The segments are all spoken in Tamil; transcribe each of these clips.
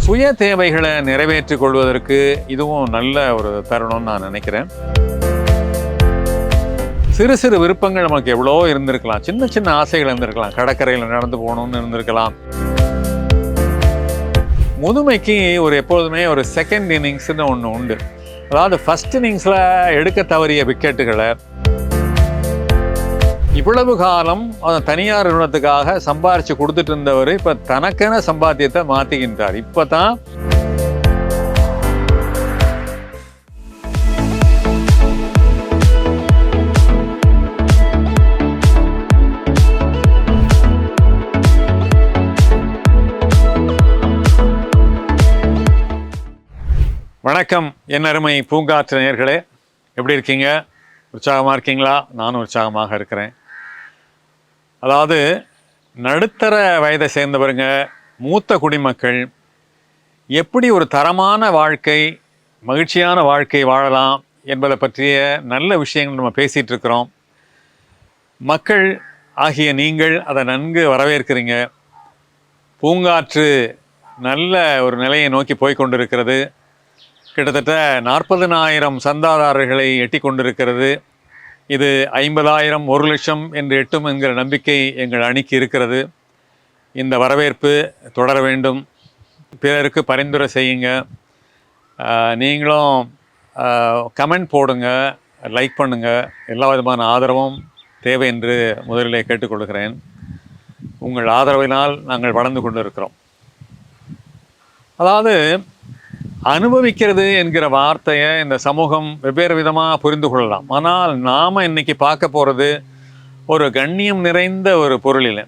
சுய தேவைகளை நிறைவேற்றிக் கொள்வதற்கு இதுவும் நல்ல ஒரு தருணம்னு நான் நினைக்கிறேன். சிறு சிறு விருப்பங்கள் நமக்கு எவ்வளோ இருந்திருக்கலாம், சின்ன சின்ன ஆசைகள் இருந்திருக்கலாம். கடற்கரையில் நடந்து போகணும்னு இருந்திருக்கலாம். முதுமைக்கு எப்பொழுதுமே ஒரு செகண்ட் இன்னிங்ஸ்னு ஒன்று உண்டு. அதாவது ஃபர்ஸ்ட் இன்னிங்ஸில் எடுக்க தவறிய விக்கெட்டுகளை இவ்வளவு காலம் தனியார் நிறுவனத்துக்காக சம்பாரிச்சு கொடுத்துட்டு இருந்தவர் இப்ப தனக்கென சம்பாத்தியத்தை மாத்திக்கின்றார். இப்பதான் வணக்கம் என் அருமை பூங்காற்று நேயர்களே, எப்படி இருக்கீங்க? உற்சாகமாக இருக்கீங்களா? நானும் உற்சாகமாக இருக்கிறேன். அதாவது நடுத்தர வயதை சேர்ந்தவருங்க, மூத்த குடிமக்கள் எப்படி ஒரு தரமான வாழ்க்கை, மகிழ்ச்சியான வாழ்க்கை வாழலாம் என்பதை பற்றிய நல்ல விஷயங்கள் நம்ம பேசிகிட்டு இருக்கிறோம். மக்கள் ஆகிய நீங்கள் அதை நன்கு வரவேற்கிறீங்க. பூங்காற்று நல்ல ஒரு நிலையை நோக்கி போய்கொண்டிருக்கிறது. கிட்டத்தட்ட 40,000 சந்தாதாரர்களை எட்டி கொண்டிருக்கிறது. இது 50,000, 1,00,000 என்று எட்டும் என்கிற நம்பிக்கை எங்கள் அணிக்கு இருக்கிறது. இந்த வரவேற்பு தொடர வேண்டும். பிறருக்கு பரிந்துரை செய்யுங்க. நீங்களும் கமெண்ட் போடுங்க, லைக் பண்ணுங்கள். எல்லா விதமான ஆதரவும் தேவை என்று முதலிலே கேட்டுக்கொள்கிறேன். உங்கள் ஆதரவினால் நாங்கள் வளர்ந்து கொண்டு இருக்கிறோம். அதாவது அனுபவிக்கிறது என்கிற வார்த்தையை இந்த சமூகம் வெவ்வேறு விதமாக புரிந்து கொள்ளலாம். ஆனால் நாம் இன்னைக்கு பார்க்க போகிறது ஒரு கண்ணியம் நிறைந்த ஒரு பொருளில்.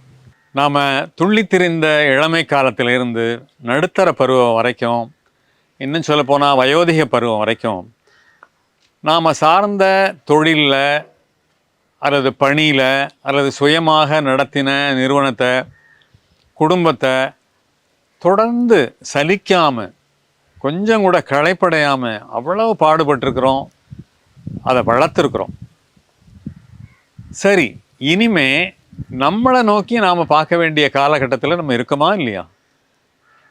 நாம் துள்ளித்திரிந்த இளமை காலத்திலிருந்து நடுத்தர பருவம் வரைக்கும், இன்னும் சொல்லப்போனால் வயோதிக பருவம் வரைக்கும் நாம் சார்ந்த தொழிலில் அல்லது பணியில் அல்லது சுயமாக நடத்தின நிறுவனத்தை, குடும்பத்தை தொடர்ந்து சலிக்காமல், கொஞ்சம் கூட களைப்படையாமல் அவ்வளவு பாடுபட்டிருக்கிறோம். அதை வளர்த்துருக்குறோம். சரி, இனிமே நம்மளை நோக்கி நாம் பார்க்க வேண்டிய காலகட்டத்தில் நம்ம இருக்கோமா இல்லையா?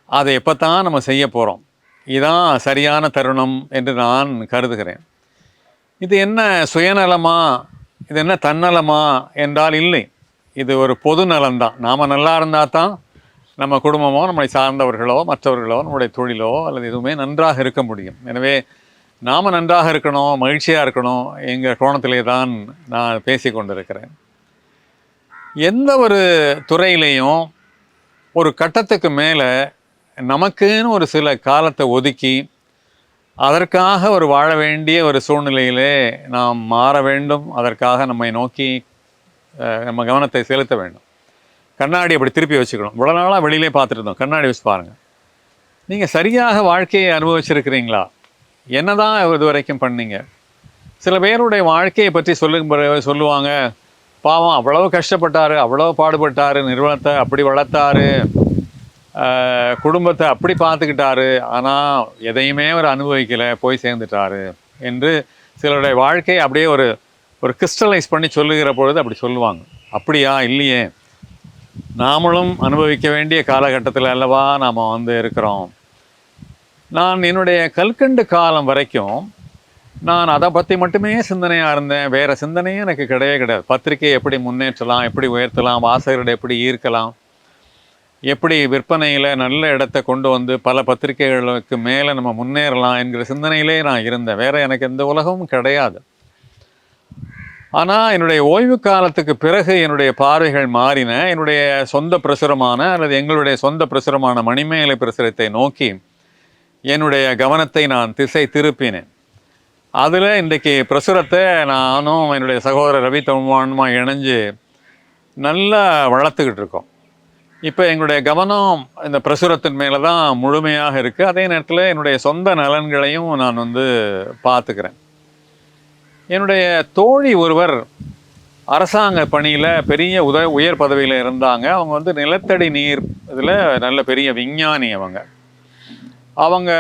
அதை எப்போ தான் நம்ம செய்ய போகிறோம்? இதுதான் சரியான தருணம் என்று நான் கருதுகிறேன். இது என்ன சுயநலமா, இது என்ன தன்னலமா என்றால் இல்லை. இது ஒரு பொது நலம்தான். நாம் நல்லா இருந்தால் தான் நம்ம குடும்பமோ, நம்மளை சார்ந்தவர்களோ, மற்றவர்களோ, நம்முடைய தொழிலோ அல்லது எதுவுமே நன்றாக இருக்க முடியும். எனவே நாம் நன்றாக இருக்கணும், மகிழ்ச்சியாக இருக்கணும் எங்கள் கோணத்திலே தான் நான் பேசி கொண்டிருக்கிறேன். எந்த ஒரு துறையிலையும் ஒரு கட்டத்துக்கு மேலே நமக்குன்னு ஒரு சில காலத்தை ஒதுக்கி அதற்காக ஒரு வாழ வேண்டிய ஒரு சூழ்நிலையிலே நாம் மாற வேண்டும். அதற்காக நம்மை நோக்கி நம்ம கவனத்தை செலுத்த வேண்டும். கண்ணாடி அப்படி திருப்பி வச்சுக்கணும். இவ்வளோ நாளாக வெளியிலே பார்த்துட்டு இருந்தோம். கண்ணாடி வச்சு பாருங்கள். நீங்கள் சரியாக வாழ்க்கையை அனுபவிச்சிருக்கிறீங்களா? என்ன தான் இது வரைக்கும் பண்ணீங்க? சில பேருடைய வாழ்க்கையை பற்றி சொல்லுவாங்க, பாவம் அவ்வளவு கஷ்டப்பட்டார், அவ்வளோ பாடுபட்டார், நிறுவனத்தை அப்படி வளர்த்தாரு, குடும்பத்தை அப்படி பார்த்துக்கிட்டாரு, ஆனால் எதையுமே அவர் அனுபவிக்கலை, போய் சேர்ந்துட்டாரு என்று சிலருடைய வாழ்க்கையை அப்படியே ஒரு கிறிஸ்டலைஸ் பண்ணி சொல்லுகிற பொழுது அப்படி சொல்லுவாங்க. அப்படியா? இல்லையே. நாமளும் அனுபவிக்க வேண்டிய காலகட்டத்தில் அல்லவா நாம் இருக்கிறோம். நான் என்னுடைய கல்கண்டு காலம் வரைக்கும் நான் அதை பற்றி மட்டுமே சிந்தனையாக இருந்தேன். வேறு சிந்தனையும் எனக்கு கிடையாது. பத்திரிகையை எப்படி முன்னேற்றலாம், எப்படி உயர்த்தலாம், வாசகர்களை எப்படி ஈர்க்கலாம், எப்படி விற்பனையில் நல்ல இடத்தை கொண்டு வந்து பல பத்திரிகைகளுக்கு மேலே நம்ம முன்னேறலாம் என்கிற சிந்தனையிலே நான் இருந்தேன். வேறு எனக்கு எந்த உலகமும் கிடையாது. ஆனால் என்னுடைய ஓய்வு காலத்துக்கு பிறகு என்னுடைய பார்வைகள் மாறின. என்னுடைய சொந்த பிரசுரமான அல்லது எங்களுடைய சொந்த பிரசுரமான மணிமேகலை பிரசுரத்தை நோக்கி என்னுடைய கவனத்தை நான் திசை திருப்பினேன். அதில் இன்றைக்கு பிரசுரத்தை நானும் என்னுடைய சகோதரர் ரவி தமிழ்வானுமா இணைஞ்சு நல்லா வளர்த்துக்கிட்டு இருக்கோம். இப்போ எங்களுடைய கவனம் இந்த பிரசுரத்தின் மேலே தான் முழுமையாக இருக்குது. அதே நேரத்தில் என்னுடைய சொந்த நலன்களையும் நான் பார்த்துக்கிறேன். என்னுடைய தோழி ஒருவர் அரசாங்க பணியில் பெரிய உயர் பதவியில் இருந்தாங்க. அவங்க நிலத்தடி நீர் இதில் நல்ல பெரிய விஞ்ஞானி. அவங்க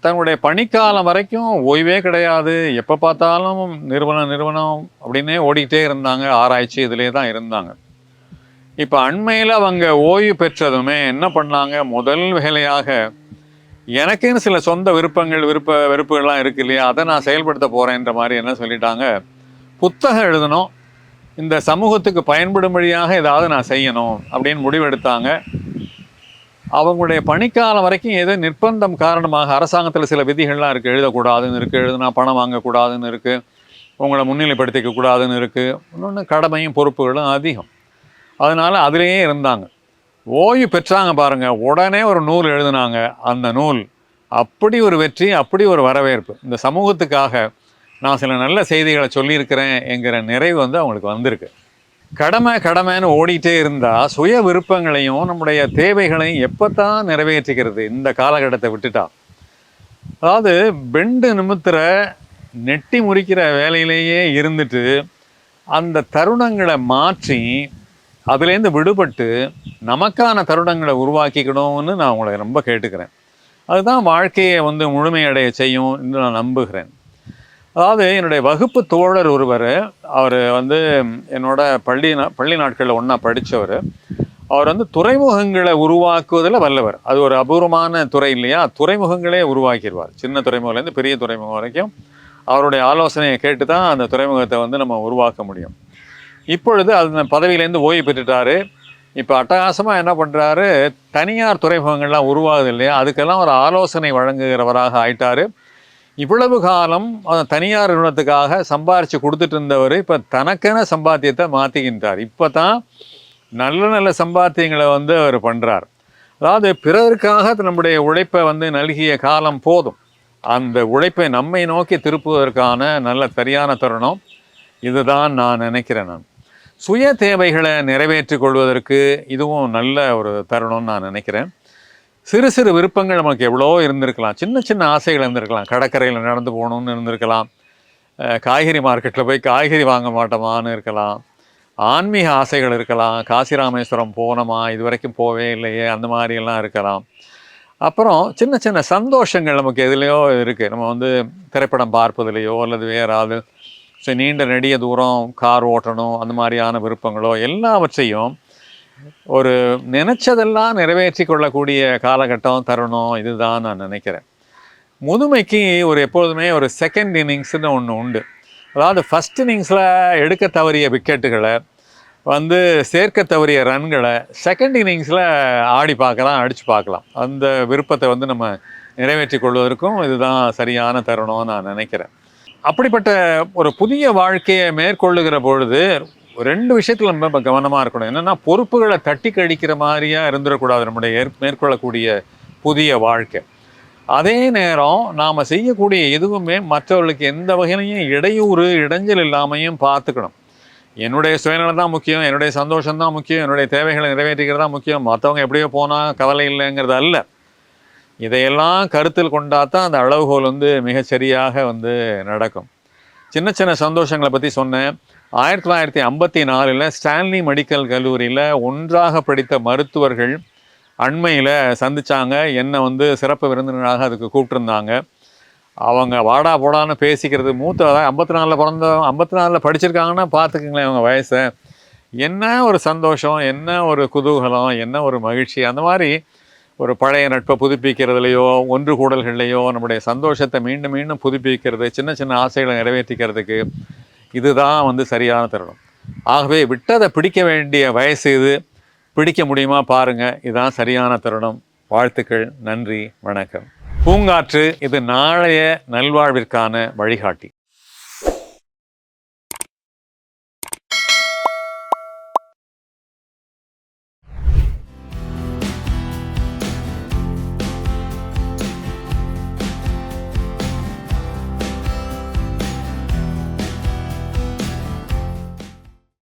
தன்னுடைய பணிக்காலம் வரைக்கும் ஓய்வே கிடையாது. எப்போ பார்த்தாலும் நிறுவனம் அப்படின்னே ஓடிக்கிட்டே இருந்தாங்க. ஆராய்ச்சி இதிலே தான் இருந்தாங்க. இப்போ அண்மையில் அவங்க ஓய்வு பெற்றதுமே என்ன பண்ணாங்க, முதல் வேலையாக எனக்குன்னு சில சொந்த வெறுப்புகள்லாம் இருக்கு இல்லையா, அதை நான் செயல்படுத்த போகிறேன்ற மாதிரி என்ன சொல்லிட்டாங்க, புத்தகம் எழுதணும், இந்த சமூகத்துக்கு பயன்படும்படியாக ஏதாவது நான் செய்யணும் அப்படின்னு முடிவெடுத்தாங்க. அவங்களுடைய பணிக்காலம் வரைக்கும் ஏதோ நிர்பந்தம் காரணமாக அரசாங்கத்தில் சில விதிகள்லாம் இருக்குது, எழுதக்கூடாதுன்னு இருக்குது, எழுதுனா பணம் வாங்கக்கூடாதுன்னு இருக்குது, உங்களை முன்னிலைப்படுத்திக்க கூடாதுன்னு இருக்குது, இன்னொன்று கடமையும் பொறுப்புகளும் அதிகம். அதனால் அதிலேயே இருந்தாங்க. ஓய்வு பெற்றாங்க பாருங்கள், உடனே ஒரு நூல் எழுதினாங்க. அந்த நூல் அப்படி ஒரு வெற்றி, அப்படி ஒரு வரவேற்பு. இந்த சமூகத்துக்காக நான் சில நல்ல செய்திகளை சொல்லியிருக்கிறேன் என்கிற நிறைவு வந்து அவங்களுக்கு வந்திருக்கு. கடமைன்னு ஓடிட்டே இருந்தால் சுய விருப்பங்களையும் நம்முடைய தேவைகளையும் எப்போ தான் நிறைவேற்றிக்கிறது இந்த காலகட்டத்தை விட்டுட்டா? அதாவது பெண்டு நிமித்துற நெட்டி முறிக்கிற வேலையிலேயே இருந்துட்டு அந்த தருணங்களை மாற்றி அதுலேருந்து விடுபட்டு நமக்கான தருணங்களை உருவாக்கிக்கணும்னு நான் உங்களை ரொம்ப கேட்டுக்கிறேன். அதுதான் வாழ்க்கையை வந்து முழுமையடைய செய்யும் என்று நான் நம்புகிறேன். அதாவது என்னுடைய வகுப்பு தோழர் ஒருவர், அவர் வந்து என்னோட பள்ளி நாட்களில் ஒன்றா படித்தவர். அவர் வந்து துறைமுகங்களை உருவாக்குவதில் வல்லவர். அது ஒரு அபூர்வமான துறை இல்லையா, துறைமுகங்களே உருவாக்கிடுவார். சின்ன துறைமுகலேருந்து பெரிய துறைமுகம் வரைக்கும் அவருடைய ஆலோசனையை கேட்டு தான் அந்த துறைமுகத்தை வந்து நம்ம உருவாக்க முடியும். இப்பொழுது அந்த பதவியிலேருந்து ஓய்வு பெற்றுட்டார். இப்போ அட்டகாசமாக என்ன பண்ணுறாரு, தனியார் துறைமுகங்கள்லாம் உருவாகுது இல்லையா, அதுக்கெல்லாம் ஒரு ஆலோசனை வழங்குகிறவராக ஆயிட்டார். இவ்வளவு காலம் தனியார் நிறுவனத்துக்காக சம்பாரித்து கொடுத்துட்டு இருந்தவர் இப்போ தனக்கென சம்பாத்தியத்தை மாற்றிக்கின்றார். இப்போ தான் நல்ல நல்ல சம்பாத்தியங்களை வந்து அவர் பண்ணுறார். அதாவது பிறருக்காக நம்முடைய உழைப்பை வந்து நல்கிய காலம் போதும். அந்த உழைப்பை நம்மை நோக்கி திருப்புவதற்கான நல்ல சரியான தருணம் இதுதான் நான் நினைக்கிறேன். நான் சுய தேவைகளை நிறைவேற்றி கொள்வதற்கு இதுவும் நல்ல ஒரு தருணம்னு நான் நினைக்கிறேன். சிறு சிறு விருப்பங்கள் நமக்கு எவ்வளோ இருந்திருக்கலாம், சின்ன சின்ன ஆசைகள் இருந்திருக்கலாம். கடற்கரையில் நடந்து போகணுன்னு இருந்திருக்கலாம், காய்கறி மார்க்கெட்டில் போய் காய்கறி வாங்க மாட்டோமான்னு இருக்கலாம், ஆன்மீக ஆசைகள் இருக்கலாம், காசி ராமேஸ்வரம் போனோமா இது வரைக்கும் போவே இல்லையே அந்த மாதிரியெல்லாம் இருக்கலாம். அப்புறம் சின்ன சின்ன சந்தோஷங்கள் நமக்கு எதுலேயோ இருக்குது. நம்ம வந்து திரைப்படம் பார்ப்பதுலையோ அல்லது வேறாவது நீண்ட நெடிய தூரம் கார் ஓட்டணும் அந்த மாதிரியான விருப்பங்களோ எல்லாவற்றையும் ஒரு நினைச்சதெல்லாம் நிறைவேற்றி கொள்ளக்கூடிய காலகட்டம் தருணம் இதுதான் நான் நினைக்கிறேன். முதுமைக்கு ஒரு எப்போதுமே ஒரு செகண்ட் இன்னிங்ஸ்னு ஒன்று உண்டு. அதாவது ஃபஸ்ட் இன்னிங்ஸில் எடுக்க தவறிய விக்கெட்டுகளை வந்து சேர்க்க தவறிய ரன்களை செகண்ட் இன்னிங்ஸில் ஆடி பார்க்கலாம், அடித்து பார்க்கலாம். அந்த விருப்பத்தை வந்து நம்ம நிறைவேற்றி கொள்வதற்கும் இதுதான் சரியான தருணம்னு நான் நினைக்கிறேன். அப்படிப்பட்ட ஒரு புதிய வாழ்க்கையை மேற்கொள்ளுகிற பொழுது 2 விஷயத்தில் நம்ம கவனமாக இருக்கணும். என்னென்னா, பொறுப்புகளை தட்டி கழிக்கிற மாதிரியாக இருந்துடக்கூடாது நம்முடைய மேற்கொள்ளக்கூடிய புதிய வாழ்க்கை. அதே நேரம் நாம் செய்யக்கூடிய எதுவுமே மற்றவர்களுக்கு எந்த வகையிலையும் இடையூறு இடைஞ்சல் இல்லாமையும் பார்த்துக்கணும். என்னுடைய சுயநலம் தான் முக்கியம், என்னுடைய சந்தோஷம்தான் முக்கியம், என்னுடைய தேவைகளை நிறைவேற்றிக்கிறது தான் முக்கியம், மற்றவங்க எப்படியோ போனால் கவலை இல்லைங்கிறது அல்ல. இதையெல்லாம் கருத்தில் கொண்டாதான் அந்த அளவுகோல் வந்து மிகச்சரியாக வந்து நடக்கும். சின்ன சின்ன சந்தோஷங்களை பற்றி சொன்னேன். 1954 ஸ்டான்லி மெடிக்கல் கல்லூரியில் ஒன்றாக படித்த மருத்துவர்கள் அண்மையில் சந்தித்தாங்க. என்னை வந்து சிறப்பு விருந்தினராக அதுக்கு கூப்பிட்டுருந்தாங்க. அவங்க வாடா போடான்னு பேசிக்கிறது, மூத்த 54 பிறந்தவங்க 54 படிச்சிருக்காங்கன்னா பார்த்துக்குங்களேன் அவங்க வயசை. என்ன ஒரு சந்தோஷம், என்ன ஒரு குதூகலம், என்ன ஒரு மகிழ்ச்சி. அந்த மாதிரி ஒரு பழைய நட்பை புதுப்பிக்கிறதுலையோ ஒன்று கூடல்கள்லையோ நம்முடைய சந்தோஷத்தை மீண்டும் மீண்டும் புதுப்பிக்கிறது, சின்ன சின்ன ஆசைகளை நிறைவேற்றிக்கிறதுக்கு இதுதான் வந்து சரியான தருணம். ஆகவே விட்டதை பிடிக்க வேண்டிய வயசு இது. பிடிக்க முடியுமா பாருங்கள், இதுதான் சரியான தருணம். வாழ்த்துக்கள், நன்றி, வணக்கம். பூங்காற்று இது நாளைய நல்வாழ்விற்கான வழிகாட்டி.